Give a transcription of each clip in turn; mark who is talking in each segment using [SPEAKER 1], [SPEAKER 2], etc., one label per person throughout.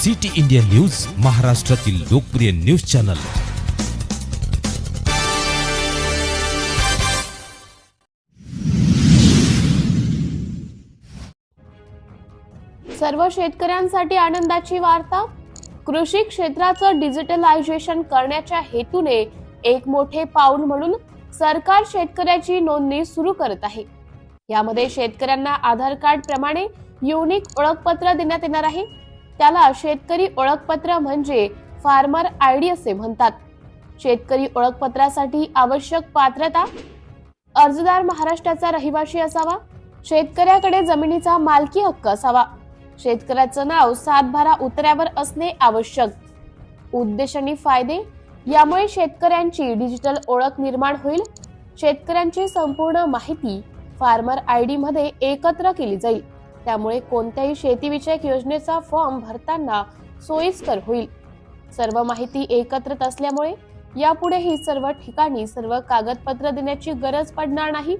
[SPEAKER 1] City India news, महाराष्ट्रातील लोकप्रिय news channel.
[SPEAKER 2] सर्व शेतकऱ्यांसाठी आनंदाची वार्ता। कृषी क्षेत्राचं डिजिटलायझेशन करण्याच्या हेतूने एक मोठे पाऊल म्हणून सरकार शेतकऱ्याची नोंदणी सुरू करत आहे। यामध्ये शेतकऱ्यांना आधार कार्ड प्रमाणे युनिक ओळखपत्र देण्यात येणार आहे। त्याला शेतकरी ओळखपत्र म्हणजे फार्मर आयडी असे म्हणतात। शेतकरी ओळखपत्रासाठी आवश्यक पात्रता: अर्जदार महाराष्ट्राचा रहिवासी असावा, शेतकऱ्याकडे जमिनीचा मालकी हक्क असावा, शेतकऱ्याचं नाव सातबारा उतार्यावर असणे आवश्यक। उद्देश आणि फायदे: यामुळे शेतकऱ्यांची डिजिटल ओळख निर्माण होईल। शेतकऱ्यांची संपूर्ण माहिती फार्मर आयडी मध्ये एकत्र केली जाईल। त्यामुळे कोणत्याही शेतीविषयक योजनेचा फॉर्म भरताना सोयीस्कर होईल। सर्व माहिती एकत्रित असल्यामुळे यापुढे ही सर्व ठिकाणी सर्व कागदपत्र देण्याची गरज पडणार नाही।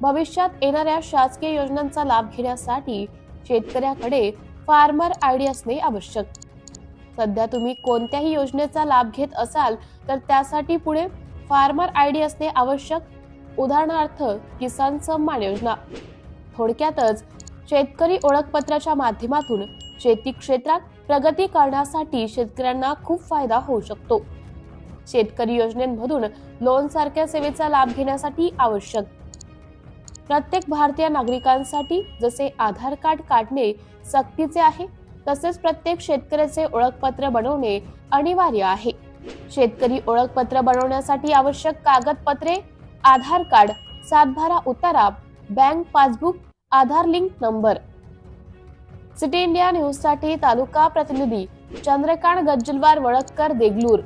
[SPEAKER 2] भविष्यात येणाऱ्या शासकीय योजनांचा लाभ घेण्यासाठी शेतकऱ्याकडे फार्मर आयडी असणे आवश्यक। सध्या तुम्ही कोणत्याही योजनेचा लाभ घेत असाल तर त्यासाठी पुढे फार्मर आयडी असणे आवश्यक। उदाहरणार्थ किसान सन्मान योजना। थोडक्यातच शेतकरी ओळखपत्राच्या माध्यमातून शेती क्षेत्रात प्रगती करण्यासाठी शेतकऱ्यांना खूप फायदा होऊ शकतो। शेतकरी योजनेमधून लोन सारख्या सेवेचा लाभ घेण्यासाठी आवश्यक प्रत्येक भारतीय नागरिकांसाठी जसे आधार कार्ड काढणे सक्तीचे आहे, तसेच प्रत्येक शेतकऱ्याचे ओळखपत्र बनवणे अनिवार्य आहे। शेतकरी ओळखपत्र बनवण्यासाठी आवश्यक कागदपत्रे: आधार कार्ड, सातबारा उतारा, bank passbook, Aadhaar link number. City India news साठी तालुका प्रतिनिधी चंद्रकांत गज्जलवार, वडक्कर, देगलूर।